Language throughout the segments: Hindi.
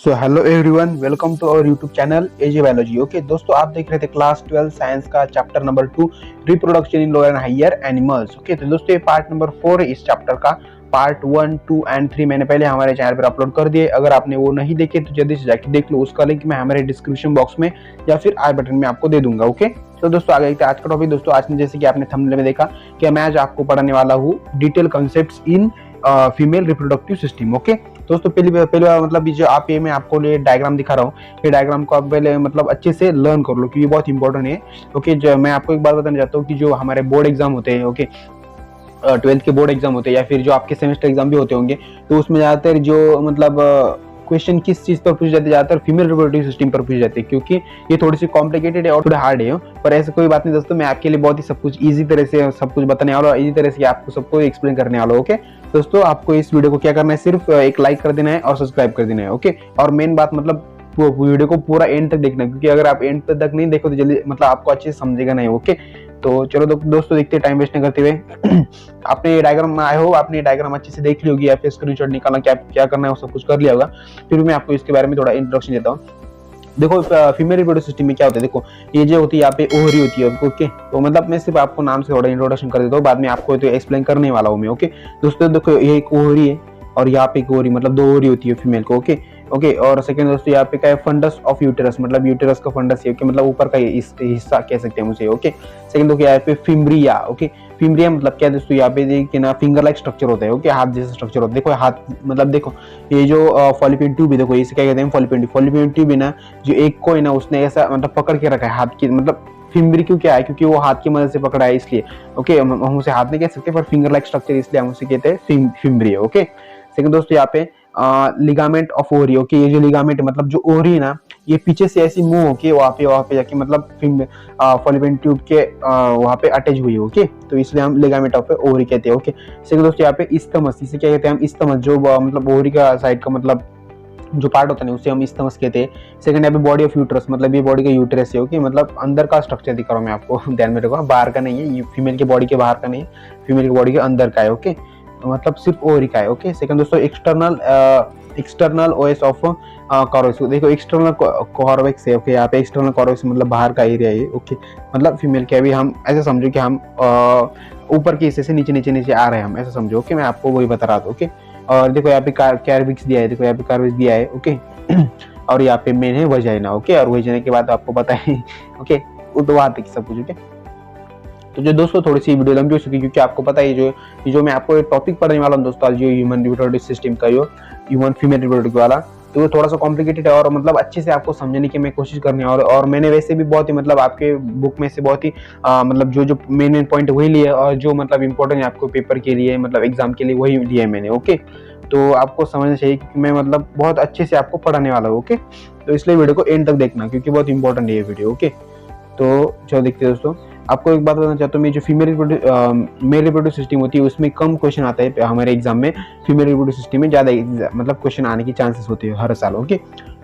So hello everyone, welcome to our YouTube channel AJ biology. Okay दोस्तों, आप देख रहे थे क्लास 12 साइंस का chapter number 2 reproduction in lower and higher animals. Okay तो दोस्तों, ये पार्ट नंबर 4 है इस चैप्टर का। पार्ट 1, 2 एंड 3 मैंने पहले हमारे चैनल पर अपलोड कर दिए। अगर आपने वो नहीं देखे तो जल्दी से जाके देख लो, उसका लिंक मैं हमारे डिस्क्रिप्शन बॉक्स में या फिर आई बटन में आपको दे दूंगा। ओके तो दोस्तों, आगे आज का टॉपिक दोस्तों, आज ने जैसे कि आपने थंबनेल में देखा कि मैं आज आपको पढ़ाने वाला हूँ detail concepts in female reproductive system. Okay दोस्तों, पहली मतलब जो आप ये मैं आपको ये डायग्राम दिखा रहा हूँ, ये डायग्राम को आप पहले मतलब अच्छे से लर्न कर लो क्योंकि ये बहुत इंपॉर्टेंट है। ओके जो मैं आपको एक बात बताना चाहता हूँ कि जो हमारे बोर्ड एग्जाम होते हैं, ओके 12th के बोर्ड एग्जाम होते हैं या फिर जो आपके सेमेस्टर एग्जाम भी होते होंगे, तो उसमें ज़्यादातर जो मतलब क्वेश्चन किस चीज़ पर पूछे जाते हैं, ज़्यादातर फीमेल रिप्रोडक्टिव सिस्टम पर पूछे जाते हैं क्योंकि ये थोड़ी सी कॉम्प्लिकेटेड है और थोड़ा हार्ड है। पर ऐसा कोई बात नहीं दोस्तों, मैं आपके लिए बहुत ही सब कुछ ईजी तरह से सब कुछ बताने वाला हूँ, ईजी तरह से आपको सबको एक्सप्लेन करने वाला हूँ। ओके दोस्तों, आपको इस वीडियो को क्या करना है, सिर्फ एक लाइक कर देना है और सब्सक्राइब कर देना है। ओके और मेन बात मतलब वीडियो को पूरा एंड तक देखना है क्योंकि अगर आप एंड तक नहीं देखो तो जल्दी मतलब आपको अच्छे से समझेगा नहीं। ओके तो चलो दोस्तों देखते हैं टाइम वेस्ट नहीं करते हुए। आपने ये डायग्राम आए हो, आपने ये डायग्राम अच्छे से देख ली होगी या फिर स्क्रीनशॉट निकालना क्या करना है वो सब कुछ कर लिया होगा। फिर मैं आपको इसके बारे में थोड़ा इंट्रोडक्शन देता हूँ। देखो फीमेल रिप्रोडक्टिव सिस्टम में क्या होता है, देखो ये जो होती है यहाँ पे ओवरी होती है। ओके तो मतलब मैं सिर्फ आपको नाम से थोड़ा इंट्रोडक्शन कर देता हूँ, बाद में आपको तो एक्सप्लेन करने वाला हूँ मैं। ओके दोस्तों देखो, ये एक ओवरी है और यहाँ पे एक ओवरी मतलब दो ओवरी होती है फीमेल को। ओके और सेकंड दोस्तों, यहाँ पे क्या है, फंडस ऑफ यूटेरस मतलब यूटेरस का फंडस है। ओके मतलब ऊपर का हिस्सा कह सकते हैं उसे। ओके सेकंड देखो यहाँ पे फिम्ब्रिया। ओके फिम्ब्रिया मतलब क्या है दोस्तों, यहाँ पे देखिए ना फिंगर लाइक स्ट्रक्चर होता है। ओके हाथ जैसा स्ट्रक्चर होता है। देखो हाथ मतलब देखो ये जो फॉलिपियन ट्यूब है, देखो इसे क्या कहते हैं, फॉलिपियन ट्यूब है ना, जो एक को है ना उसने ऐसा मतलब पकड़ के रखा है हाथ की, मतलब फिम्ब्री क्यों क्या है, क्योंकि वो हाथ की मदद से पकड़ा है इसलिए। ओके हम उसे हाथ नहीं कह सकते पर फिंगर लाइक स्ट्रक्चर इसलिए हम उसे कहते हैं फिम्ब्री। ओके सेकंड दोस्तों, यहाँ पे लिगामेंट ऑफ ओवरी। ओके ये जो लिगामेंट मतलब जो ओवरी है ना, ये पीछे से ऐसी मूव होके वहाँ पे जाके मतलब फॉलिपियन ट्यूब के वहाँ पे अटैच हुई है। ओके तो इसलिए हम लिगामेंट ऑफ ओवरी कहते हैं। ओके सेकंड दोस्तों, यहाँ पे इस्थमस, इसे क्या कहते हैं हम, इस्थमस जो मतलब ओवरी का साइड का मतलब जो पार्ट होता है उसे हम इस्थमस कहते हैं। सेकंड यहाँ पे बॉडी ऑफ यूट्रस मतलब ये बॉडी का यूट्रस है। ओके मतलब अंदर का स्ट्रक्चर दिखा रहा हूँ मैं आपको, ध्यान में रखो, बाहर का नहीं है, ये फीमेल के बॉडी के बाहर का नहीं है, फीमेल की बॉडी के अंदर का है। ओके मतलब सिर्फ ओवरी का है। ओके सेकंड दोस्तों, एक्सटर्नल ओएस ऑफ कॉर्वेक्स। देखो एक्सटर्नल कॉर्वेक्स है। ओके यहाँ पे एक्सटर्नल कॉर्वेक्स मतलब बाहर का एरिया है। ओके मतलब फीमेल के अभी हम ऐसे समझो कि हम ऊपर के हिस्से से नीचे आ रहे हैं, हम ऐसा समझो। ओके मैं आपको वही बता रहा था। ओके और देखो यहाँ पे कैर्विक्स दिया है, देखो यहाँ पे कैर्विक्स दिया है। ओके और यहाँ पे मेन है वजाइना। ओके और वजाइना के बाद आपको पता है ओके वो तो वहां तक सब कुछ। ओके तो जो दोस्तों थोड़ी सी वीडियो लंबी हो चुकी क्योंकि आपको पता है जो मैं आपको टॉपिक पढ़ने वाला हूँ दोस्तों, जो ह्यूमन रिप्रोडक्टिव सिस्टम का, जो ह्यूमन फीमेल रिप्रोडक्टिव वाला, तो वो थोड़ा सा कॉम्प्लिकेटेड है और मतलब अच्छे से आपको समझने की मैं कोशिश करनी है। और मैंने वैसे भी बहुत ही मतलब आपके बुक में से बहुत ही मतलब जो मेन पॉइंट वही लिए और जो मतलब इंपॉर्टेंट है आपको पेपर के लिए मतलब एग्जाम के लिए वही लिया है मैंने। ओके तो आपको समझना चाहिए कि मैं मतलब बहुत अच्छे से आपको पढ़ाने वाला हूँ। ओके तो इसलिए वीडियो को एंड तक देखना क्योंकि बहुत इंपॉर्टेंट है ये वीडियो। ओके तो चलो देखते हैं दोस्तों, आपको एक बात बताना चाहता हूँ, मैं जो फीमेल रिप्रोडक्टिव सिस्टम होती है उसमें कम क्वेश्चन आता है हमारे एग्जाम में, फीमेल रिप्रोडक्टिव सिस्टम में ज्यादा मतलब क्वेश्चन आने की चांसेस होते हैं हर साल। ओके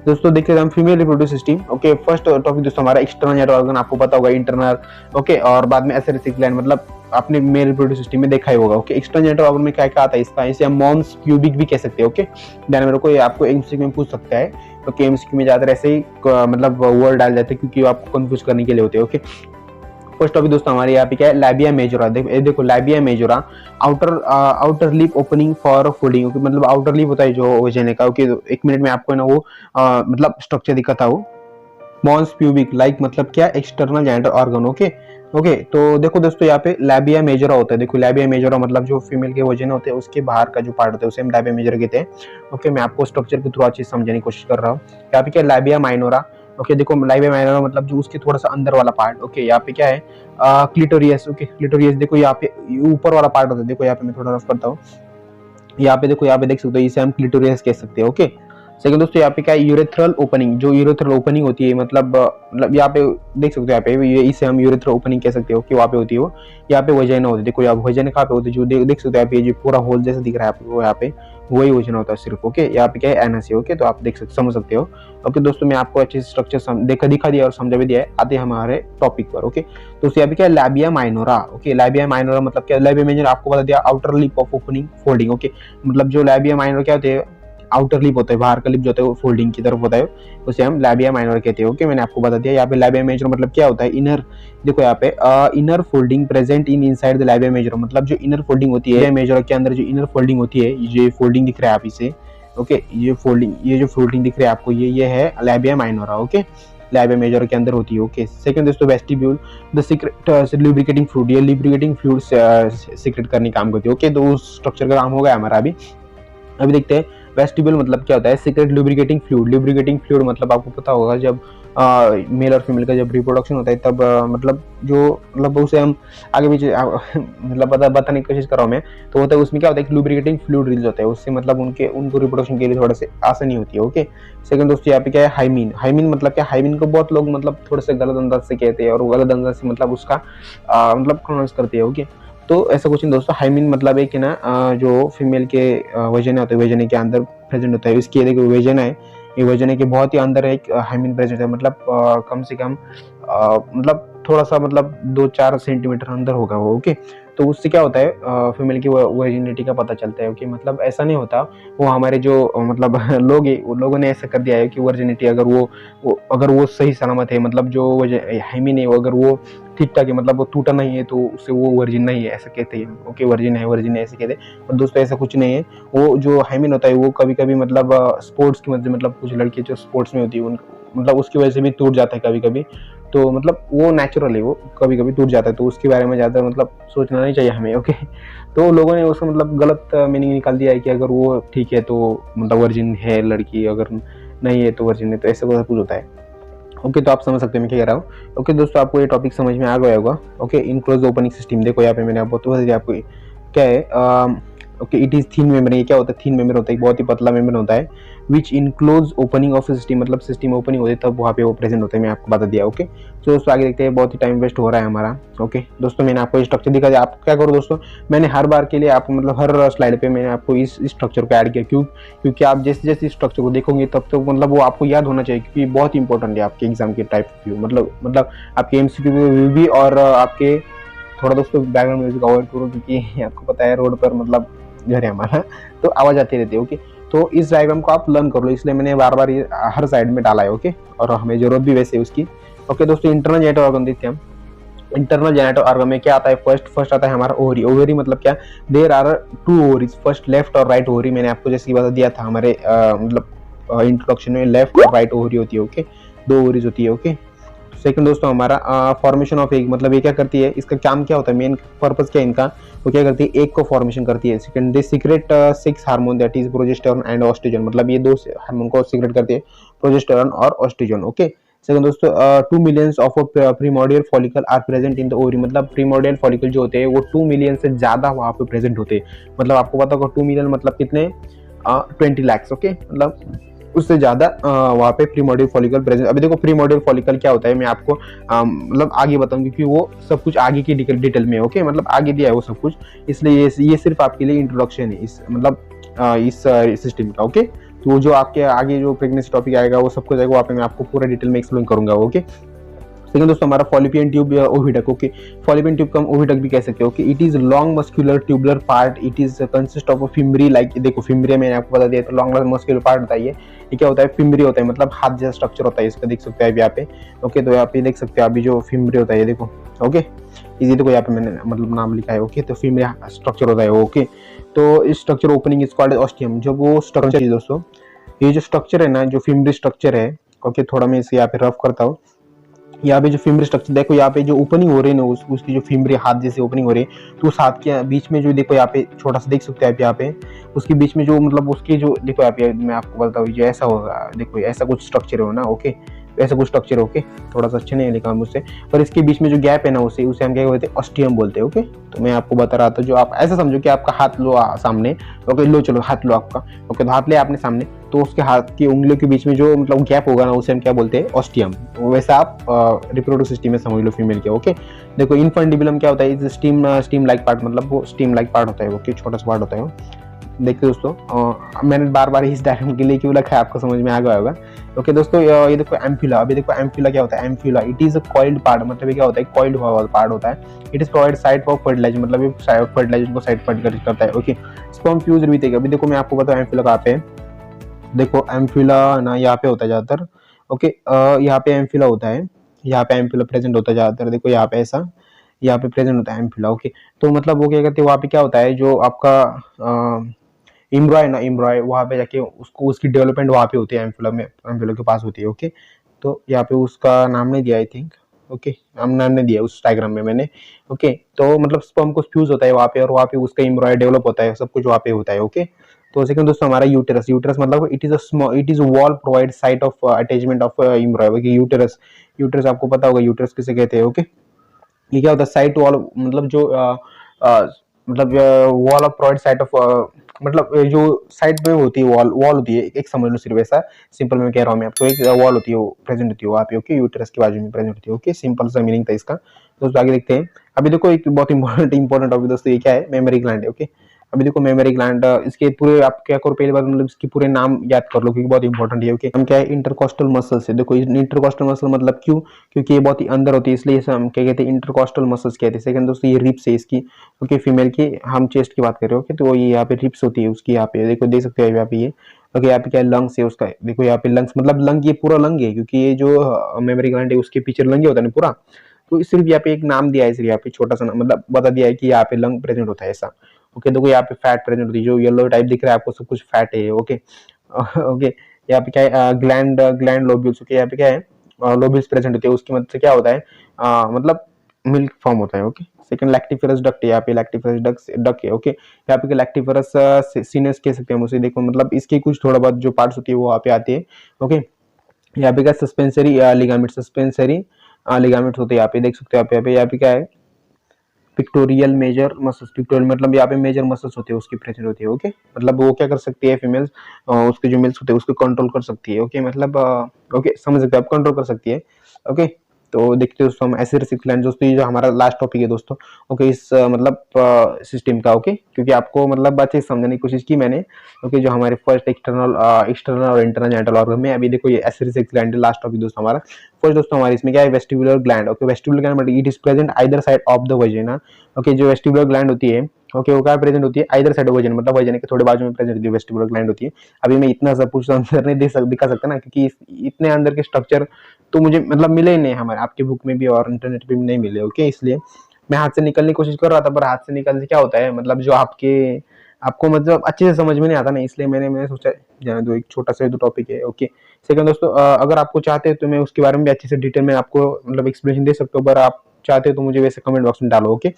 दोस्तों देखते हैं हम female reproductive system. Okay first topic दोस्तों हमारा एक्सटर्नल जेनिटल ऑर्गन, आपको पता होगा इंटरनल। ओके और बाद में एसेरेसिक ग्लैंड मतलब आपने मेल रिप्रोडक्टिव सिस्टम में देखा ही होगा। ओके एक्सटर्नल जेनिटल ऑर्गन में क्या क्या आता है इसका, इसे हम मॉन्स प्यूबिक भी कह सकते हैं। ओके ध्यान में रखो, ये आपको एमसीक्यू में पूछ सकता है। ओके एमसीक्यू में ज्यादातर ऐसे ही मतलब वर्ड डाल जाते हैं क्योंकि आपको कंफ्यूज करने के लिए होते हैं। ओके फर्स्ट टॉपिक दोस्तों हमारे यहाँ पे क्या है, लैबिया मेजोरा। देखो labia majora outer lip opening for fooding. Okay मतलब आउटर लिप होता है जो वजाइना का। ओके एक मिनट में आपको ना वो मतलब स्ट्रक्चर दिखा था वो मॉन्स प्यूबिक लाइक मतलब क्या, एक्सटर्नल जेनिटल ऑर्गन। ओके तो देखो दोस्तों यहाँ पे लैबिया मेजोरा होता है। देखो लैबिया मेजोरा मतलब जो फीमेल के वजन होते हैं उसके बाहर का जो पार्ट होता है उसे हम लैबिया मेजोरा कहते हैं। ओके मैं आपको स्ट्रक्चर के थ्रू अच्छे से समझने की कोशिश कर रहा हूँ। यहाँ पे क्या लैबिया माइनोरा। ओके देखो लैबिया माइनोरा मतलब जो उसके थोड़ा सा अंदर वाला पार्ट। ओके यहाँ पे क्या है, क्लिटोरियस। ओके क्लिटोरियस देखो यहाँ पे ऊपर वाला पार्ट होता है। देखो यहाँ पे मैं थोड़ा रफ करता हूँ, यहाँ पे देखो, यहाँ पे देख सकते हो, इसे हम क्लिटोरियस कह सकते हैं। ओके सेकंड दोस्तों यहाँ पे क्या है, यूरेथ्रल ओपनिंग। जो यूरेथ्रल ओपनिंग होती है मतलब यहाँ पे देख सकते हो, यहाँ पे इसे हम यूरेथ्रल ओपनिंग कह सकते हो कि वहाँ पे होती है वो। यहाँ पे वजाइना होती है। देखो यहाँ वजाइना कहाँ पे होती है, जो देख सकते हो यहाँ पे जो पूरा होल जैसा दिख रहा है आपको, यहाँ पे वही वजाइना होता है सिर्फ। ओके यहाँ पे क्या है, एनस है। ओके तो आप देख सकते समझ सकते हो। ओके दोस्तों मैं आपको अच्छे से स्ट्रक्चर दिखा दिया और समझा भी दिया है। आते हैं हमारे टॉपिक पर। ओके दोस्तों यहाँ पे क्या है, labia minora. Okay labia minora मतलब क्या, लैबिया माइनोरा आपको बता दिया, outer lip of opening folding. Okay मतलब जो लैबिया माइनोरा क्या होते हैं, आउटर लिप होता है, बाहर का लिप जो होता है वो फोल्डिंग की तरफ होता है, उसे हम लैबिया माइनर कहते हैं। ओके, मैंने आपको बता दिया। यहाँ पे लैबिया मेजर मतलब क्या होता है, इनर, देखो यहाँ पे inner folding present in inside the labia major, मतलब जो इनर फोल्डिंग होती है मेजर के अंदर, जो इनर फोल्डिंग होती है, ये फोल्डिंग दिख रहा है आप इसे, ओके, ये फोल्डिंग, ये जो फोल्डिंग दिख रहा है आपको, ये है labia minora. Okay, labia major के अंदर होती है। ओके, सेकंड दोस्तों vestibule, the secrete lubricating fluid, ये लुब्रिकेटिंग फ्लूइड सीक्रेट करने काम करती है। ओके, तो उस स्ट्रक्चर का काम हो गया हमारा। अभी देखते हैं वेस्टिब्यूल मतलब क्या होता है। Secret lubricating fluid, lubricating fluid मतलब आपको पता होगा जब मेल और फीमेल का जब रिप्रोडक्शन होता है तब मतलब जो मतलब उसे हम आगे पीछे मतलब बताने की कोशिश कर रहा हूँ मैं, तो होता है उसमें क्या होता है कि लुब्रिकेटिंग फ्लूइड रिलीज होता है, उससे मतलब उनको रिप्रोडक्शन के लिए थोड़ा से आसानी होती है। ओके, सेकंड दोस्तों यहाँ पे क्या है, हाइमीन। हाइमीन मतलब क्या, हाइमीन को बहुत लोग मतलब थोड़े से गलत अंदाज से कहते हैं और गलत अंदाज से मतलब उसका मतलब प्रोनाउंस करते हैं। ओके, तो ऐसा कुछ नहीं दोस्तों, हाइमीन मतलब है कि ना जो फीमेल के वजन होता है, वजन के अंदर प्रेजेंट होता है। इसकी देखो वजन है, ये वजन के बहुत ही अंदर एक हाइमीन प्रेजेंट है, मतलब कम से कम मतलब थोड़ा सा मतलब 2-4 सेंटीमीटर अंदर होगा वो। ओके, तो उससे क्या होता है फीमेल की वर्जिनिटी का पता चलता है। ओके, मतलब ऐसा नहीं होता, वो हमारे जो मतलब लोगों ने ऐसा कर दिया है कि वर्जिनिटी अगर वो सही सलामत है, मतलब जो हाइमीन है अगर वो ठीक ठाक है, मतलब वो टूटा नहीं है, तो उससे वो वर्जिन नहीं है ऐसा कहते हैं। ओके, वर्जिन है ऐसे कहते हैं, पर दोस्तों ऐसा कुछ नहीं है। वो जो हाइमीन होता है वो कभी कभी मतलब स्पोर्ट्स की वजह से, मतलब कुछ लड़की जो स्पोर्ट्स में होती है मतलब उसकी वजह से भी टूट जाता है कभी कभी, तो मतलब वो नेचुरल है, वो कभी कभी टूट जाता है, तो उसके बारे में ज़्यादा मतलब सोचना नहीं चाहिए हमें। ओके, तो लोगों ने उसको मतलब गलत मीनिंग निकाल दिया है कि अगर वो ठीक है तो मतलब वर्जिन है लड़की, अगर नहीं है तो वर्जिन है, तो ऐसा कुछ होता है। ओके, तो आप समझ सकते हैं मैं क्या कह रहा हूँ। ओके दोस्तों, आपको ये टॉपिक समझ में आ गया होगा। ओके, इनक्लोज ओपनिंग सिस्टम, देखो यहाँ पे मैंने आपको तो आपको क्या है, okay, it is thin membrane. ये क्या होता है, थीन मेम्ब्रेन होता है, बहुत ही पतला मेम्ब्रेन होता है, विच इनक्लोज ओपनिंग ऑफ सिस्टम, मतलब सिस्टम ओपनिंग होती है तब वहाँ पे वो प्रेजेंट होते हैं, मैं आपको बता दिया। ओके, तो दोस्तों आगे देखते हैं, बहुत ही टाइम वेस्ट हो रहा है हमारा। ओके दोस्तों, मैंने आपको स्ट्रक्चर दिखा दिया। आप क्या करो दोस्तों, मैंने हर बार के लिए आपको मतलब हर स्लाइड पे मैंने आपको इस स्ट्रक्चर को ऐड किया, क्योंकि आप जैसे जैसे स्ट्रक्चर को देखोगे तब तो मतलब वो आपको याद होना चाहिए, क्योंकि बहुत इंपॉर्टेंट है आपके एग्जाम के टाइप व्यू, मतलब आपके एमसीक्यू व्यू भी, और आपके थोड़ा दोस्तों बैकग्राउंड म्यूजिक अवॉइड करो, क्योंकि आपको पता है रोड पर मतलब घर है हमारा, तो आवाज आती रहती है। ओके, तो इस डायग्राम को आप लर्न कर लो, इसलिए मैंने बार बार ये हर साइड में डाला है। ओके, और हमें जरूरत भी वैसे उसकी। ओके दोस्तों, इंटरनल जेनेटर ऑर्गन देखते हैं हम। इंटरनल जेनेटर ऑर्गन में क्या आता है, फर्स्ट आता है हमारा ओवरी। ओवरी मतलब क्या, there are 2 ovaries, first left और राइट ओवरी। मैंने आपको जैसे बता दिया था हमारे मतलब इंट्रोडक्शन में, लेफ्ट और राइट ओवरी होती है। ओके, 2 ओवरीज होती है। ओके, सेकंड दोस्तों हमारा फॉर्मेशन ऑफ एग, मतलब ये क्या करती है, इसका काम क्या होता है, मेन पर्पस क्या है इनका, वो क्या करती है, एग को फॉर्मेशन करती है। Second, they secrete 6 hormone, that is progesterone and oestrogen, मतलब ये 2 हार्मोन को सीक्रेट करती है, प्रोजेस्टेरोन और ऑस्ट्रोजन। ओके, सेकंड दोस्तों 2 millions of primordial follicle are present in the ovary, मतलब प्रीमोर्डियल फॉलिकल जो होते हैं वो 2 मिलियन से ज्यादा वहां पे प्रेजेंट होते हैं। मतलब आपको पता होगा 2 मिलियन मतलब कितने, 20 लाख। ओके, मतलब उससे ज्यादा वहाँ पे प्रीमोर्डियल फॉलिकल प्रेजेंट। अभी देखो प्रीमोर्डियल फॉलिकल क्या होता है, मैं आपको मतलब आगे बताऊंगी, क्योंकि वो सब कुछ आगे की डिटेल में। ओके, मतलब आगे दिया है वो सब कुछ, इसलिए ये सिर्फ आपके लिए इंट्रोडक्शन है इस मतलब इस सिस्टम का। ओके, तो जो आपके आगे जो प्रेगनेंसी टॉपिक आएगा वो सब कुछ आएगा, वहाँ पे मैं आपको पूरा डिटेल में एक्सप्लेन करूंगा। ओके, सेकंड दोस्तों हमारा फॉलिपियन ट्यूब या ओविडक। ओके, फॉलिपियन ट्यूब का हम ओविडक भी कह सकते हो। Okay, it is long muscular tubular part, it is consist of fimbriae, like देखो फिम्बरी मैंने आपको बता दिया, तो लॉन्ग मस्कुलर पार्ट बताइए ये क्या होता है, फिम्बरी होता है, मतलब हाथ जैसा स्ट्रक्चर होता है इसका, देख सकते हैं यहाँ पे। ओके, तो यहाँ पे देख सकते हैं अभी जो फिम्बरी होता है, ये देखो। ओके, इसी देखो यहाँ पे मैंने मतलब नाम लिखा है। ओके, तो फिम्बरी स्ट्रक्चर होता है। ओके, तो इस structure opening is called ostium, जो वो स्ट्रक्चर है दोस्तों, ये जो स्ट्रक्चर है ना, जो फिम्बरी स्ट्रक्चर है। ओके, थोड़ा मैं इसे यहाँ पे रफ करता हूँ। यहाँ पे जो फिम्बरी स्ट्रक्चर देखो, यहाँ पे जो ओपनिंग हो रही है ना, उसकी जो फिम्बरी हाथ जैसे ओपनिंग हो रही है, तो उस हाथ के बीच में जो देखो यहाँ पे छोटा सा देख सकते हैं आप, यहाँ पे उसके बीच में जो मतलब उसके जो देखो यहाँ पे मैं आपको बताता हूँ, जो ऐसा होगा, देखो ऐसा कुछ स्ट्रक्चर हो ना। ओके, ऐसा कुछ स्ट्रक्चर। ओके, थोड़ा सा अच्छा नहीं लिखा मुझसे, पर इसके बीच में जो गैप है ना, उसे हम क्या बोलते हैं, ऑस्टियम बोलते हैं। ओके, तो मैं आपको बता रहा था, जो आप ऐसा समझो कि आपका हाथ लो सामने। ओके, लो चलो हाथ लो आपका। ओके, तो हाथ ले आपने सामने, तो उसके हाथ की उंगलियों के बीच में जो मतलब गैप होगा ना, उसे हम क्या बोलते हैं, ऑस्टियम। वैसा आप रिप्रोडक्टिव सिस्टम में समझ लो फीमेल के। ओके, देखो इनफंडिबुलम क्या होता है, स्टीम लाइक पार्ट, मतलब वो स्टीम लाइक पार्ट होता है। ओके, छोटा सा पार्ट होता है। देखिए दोस्तों मैंने बार बार इस डायग्राम के लिए क्यों रखा है, आपको समझ में आ गया होगा। ओके दोस्तों, ये देखो एम्फिला। अभी देखो एम्फिला क्या होता है, ampulla it is a coiled part, मतलब ये क्या होता है, कॉइल्ड हुआ पार्ट होता है। It is provide site for fertiliser, मतलब ये फर्टिलाइजर को साइट फर्टिलाइज करता है। Okay, sperm fuse with egg. अभी देखो मैं आपको बताऊं एम्फिला कहाँ पे है, देखो एम्फिला ना यहाँ पे होता है ज्यादातर। ओके, यहाँ पे एम्फिला होता है, यहाँ पे एम्फिला प्रेजेंट होता है ज्यादातर। देखो यहाँ पे ऐसा, यहाँ पे प्रेजेंट होता है एम्फिला। ओके, तो मतलब वो क्या करते हैं, वहाँ पे क्या होता है, जो आपका इम्ब्रॉय ना, इम्ब्रॉय वहाँ पे जाके उसको उसकी डेवलपमेंट वहाँ पे होती है, एम्फिला में, एम्फिला के पास होती है। ओके, तो यहाँ पे उसका नाम नहीं दिया आई थिंक। ओके, नाम नहीं दिया उस डायग्राम में मैंने। ओके, तो मतलब स्पर्म को फ्यूज होता है वहाँ पे, और वहाँ पे उसका इम्ब्रॉय डेवलप होता है, सब कुछ वहाँ पे होता है। ओके, तो सेकंड दोस्तों हमारा यूटेरस। यूटेरस मतलब it is a small, it is wall provide site of attachment of embryo. Uterus, uterus आपको पता होगा यूटेरस किसे कहते हैं। ओके, ये क्या होता है, साइट वॉल, मतलब जो मतलब wall of provide site of, मतलब जो साइड पे होती है, वॉल वॉल होती है, एक समझ लो सिर्फ ऐसा सिंपल में कह रहा हूँ मैं आपको, एक वॉल होती है वो प्रेजेंट होती है वहाँ पे। ओके, यूटेरस के बाजू में प्रेजेंट होती है। ओके, सिंपल सा मीनिंग था इसका। दोस्तों आगे देखते हैं। अभी देखो एक बहुत इंपॉर्टेंट टॉपिक दोस्तों, ये क्या है, मेमोरी ग्लैंड है। ओके, अभी देखो मेमोरी ग्लैंड, इसके पूरे आप क्या करो, पहली बार मतलब इसके पूरे नाम याद कर लो, क्योंकि बहुत इंपॉर्टेंट है। ओके, हम क्या है, इंटरकॉस्टल मसल्स है। देखो इंटरकॉस्टल मसल मतलब क्यों, क्योंकि ये बहुत ही अंदर होती है, इसलिए इसे हम क्या कहते हैं, इंटरकॉस्टल मसल्स कहते हैं। सेकंड दोस्तों ये रिप्स है इसकी। ओके, फीमेल की, हम चेस्ट की बात कर रहे हो। ओके, तो ये यहाँ पे रिप्स होती है उसकी, यहाँ पे देखो देख सकते हो यहाँ पे ये। ओके, यहाँ पे क्या है, लंग्स है उसका। देखो यहाँ पे लंग्स मतलब लंग, ये पूरा लंग है, क्योंकि ये जो मेमोरी ग्लैंड है उसके पीछे लंग होता है ना पूरा। तो सिर्फ यहाँ पे एक नाम दिया है, सिर्फ यहाँ पे छोटा सा मतलब बता दिया है कि यहाँ पे लंग प्रेजेंट होता है ऐसा। ओके, देखो यहाँ पे फैट प्रेजेंट होती है, जो येलो टाइप दिख रहा है आपको सब कुछ फैट है। ओके, ओके, यहाँ पे क्या है, ग्लैंड, ग्लैंड लोब्यूल्स। ओके, यहाँ पे क्या है, लोब्यूल्स प्रेजेंट होती है, उसकी मदद से क्या होता है, मतलब मिल्क फॉर्म होता है। ओके, सेकंड लैक्टिफेरस डक्ट है, यहाँ पे लैक्टिफेरस डक है। ओके, यहाँ पे लैक्टिफेरस सीनस कह सकते हैं हम उसे। देखो मतलब इसके कुछ थोड़ा बहुत जो पार्ट्स होती है वो यहाँ पे आते हैं। ओके, यहाँ पे क्या सस्पेंसरी लिगामेंट, सस्पेंसरी लिगामेंट्स होते हैं यहाँ पे, देख सकते हो आप यहाँ पे क्या है, पिक्टोरियल मेजर मसल्स। पिक्टोरियल मतलब यहाँ पे मेजर मसल्स होते हैं उसकी प्रेजेंट होती है। ओके, मतलब वो क्या कर सकती है फीमेल्स, उसके जो मेल्स होते हैं उसको कंट्रोल कर सकती है। ओके, मतलब ओके समझ सकते हैं आप, कंट्रोल कर सकती है। ओके, तो देखते हैं दोस्तों हम एसिडिक ग्लैंड। दोस्तों ये जो हमारा लास्ट टॉपिक है दोस्तों। ओके, इस मतलब सिस्टम का। ओके, क्योंकि आपको मतलब बातें समझने की कोशिश की मैंने। ओके, जो हमारे फर्स्ट एक्सटर्नल और इंटरनल जेनिटल ऑर्गन में, अभी देखो ये एसिडिक ग्लैंड लास्ट टॉपिक दोस्तों हमारा। फर्स्ट दोस्तों हमारे इसमें क्या है, vestibular gland. Okay, vestibular gland but it is present either side of the vagina. Okay, जो वेस्टिबुलर ग्लैंड होती है, ओके वो क्या प्रेजेंट होती है, आइदर साइड वजन मतलब वजन के थोड़े बाजू में प्रेजेंट होती है, वेस्टिबुलर ग्लैंड होती है। अभी मैं इतना सब कुछ आंसर नहीं दिखा सकता ना, क्योंकि इतने अंदर के स्ट्रक्चर तो मुझे मतलब मिले ही नहीं हमारे आपके बुक में भी और इंटरनेट पे भी नहीं मिले। ओके, इसलिए मैं हाथ से निकलने की कोशिश कर रहा था, पर हाथ से निकलने से क्या होता है, मतलब जो आपको मतलब अच्छे से समझ में नहीं आता ना, इसलिए मैंने सोचा जाने दो, एक छोटा सा दो टॉपिक है। ओके, सेकंड दोस्तों अगर आपको चाहते हैं तो मैं उसके बारे में भी अच्छे से डिटेल में आपको मतलब एक्सप्लेनेशन दे सकता हूँ, पर आप चाहते हो तो मुझे वैसे कमेंट बॉक्स में डालो। ओके,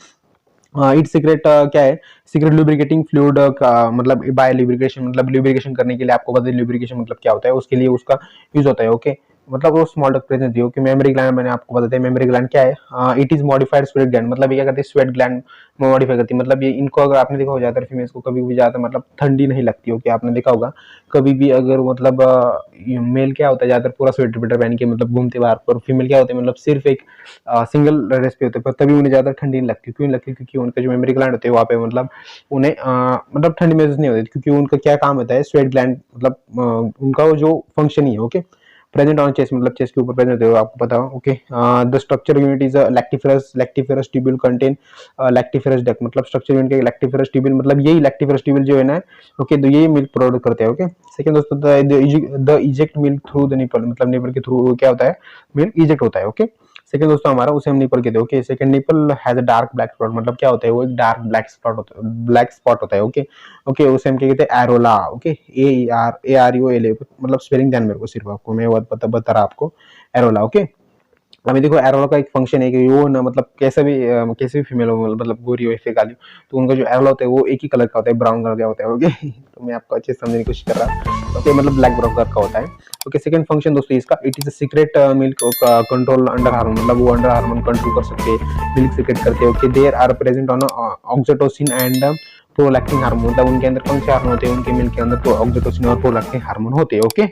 इट सीक्रेट क्या है, सीक्रेट लुब्रिकेटिंग फ्लूइड का मतलब बाय लुब्रिकेशन, मतलब लुब्रिकेशन करने के लिए आपको पता है लुब्रिकेशन मतलब क्या होता है, उसके लिए उसका यूज होता है। ओके, मतलब वो स्मॉल डक्ट प्रेजेंट है। ओके, मेमोरी ग्लैंड मैंने आपको बताया था, मेमोरी ग्लैंड क्या है, it is modified sweat gland. मतलब ये क्या करती है, स्वेट ग्लैंड मॉडिफाई करती है। मतलब ये इनको अगर आपने देखा हो ज्यादातर फीमेल्स को कभी भी ज्यादा मतलब ठंडी नहीं लगती। ओके, आपने देखा होगा कभी भी अगर मतलब मेल क्या होता है ज्यादातर पूरा स्वेटर वेटर पहन के मतलब घूमते बाहर, पर फीमेल क्या होता है मतलब सिर्फ एक सिंगल ड्रेस पे होते हैं, पर तभी उन्हें ज्यादा ठंडी नहीं लगती। क्यों नहीं लगती, क्योंकि उनका जो मेमोरी ग्लैंड होते हैं वहाँ पे मतलब उन्हें मतलब ठंडी महसूस नहीं होती, क्योंकि उनका क्या काम होता है, स्वेट ग्लैंड मतलब उनका वो जो फंक्शन ही है। ओके, प्रेजेंट ऑन चेस्ट मतलब चेस्ट के ऊपर प्रेजेंट होते हो आपको पता हो। Okay, the structure unit is lactiferous tubule contain lactiferous duct. मतलब स्ट्रक्चर यूनिट के लैक्टिफेरस ट्यूब्यूल मतलब यही लैक्टिफेरस ट्यूब्यूल जो है ना, ओके तो यही मिल्क प्रोड्यूस करते हैं। ओके, सेकंड दोस्तों the eject milk through the nipple, मतलब निपल के थ्रू क्या होता है, मिल्क इजेक्ट होता है। ओके, सेकंड दोस्तों हमारा उसे हम निपल कहते हैं। Okay, second nipple has a dark black spot. मतलब क्या होता है, वो एक डार्क ब्लैक स्पॉट होता है, ब्लैक स्पॉट होता है। ओके, ओके उसे हम क्या कहते हैं, एरोला। ओके, AROLA, मतलब स्पेलिंग ध्यान मेरे को सिर्फ आपको मैं बता रहा आपको, एरोला। ओके, अभी देखो एरोला का एक फंक्शन है कि वो ना मतलब कैसे भी फीमेल हो, मतलब गोरी हो या काली, तो उनका जो एरोला होता है वो एक ही कलर का होता है, ब्राउन कलर का होता है। ओके तो मैं आपको अच्छे से समझने की कोशिश कर रहा हूँ। ओके, मतलब ब्लैक ब्राउन कलर का होता है। ओके, सेकंड फंक्शन दोस्तों इसका, it is a secret milk control under hormone. मतलब वो अंडर हार्मोन कंट्रोल कर सकते हैं, मिल्क सीक्रेट करते हैं। Okay, there are present on oxytocin and prolactin hormone. मतलब उनके अंदर कौन से हार्मोन होते हैं, उनके मिल्क के अंदर तो ऑक्सीटोसिन और प्रोलैक्टिन हार्मोन होते हैं। ओके,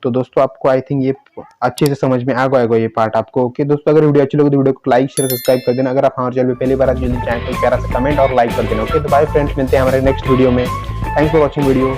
तो दोस्तों आपको आई थिंक ये अच्छे से समझ में आ गया ये पार्ट आपको। ओके दोस्तों, अगर वीडियो अच्छी लगे तो वीडियो को लाइक शेयर सब्सक्राइब कर देना। अगर आप हमारे चैनल पे पहली बार आए तो चैनल को प्यारा सा कमेंट और लाइक कर देना। ओके, तो बाय फ्रेंड्स, मिलते हैं हमारे नेक्स्ट वीडियो में। Thanks for watching video.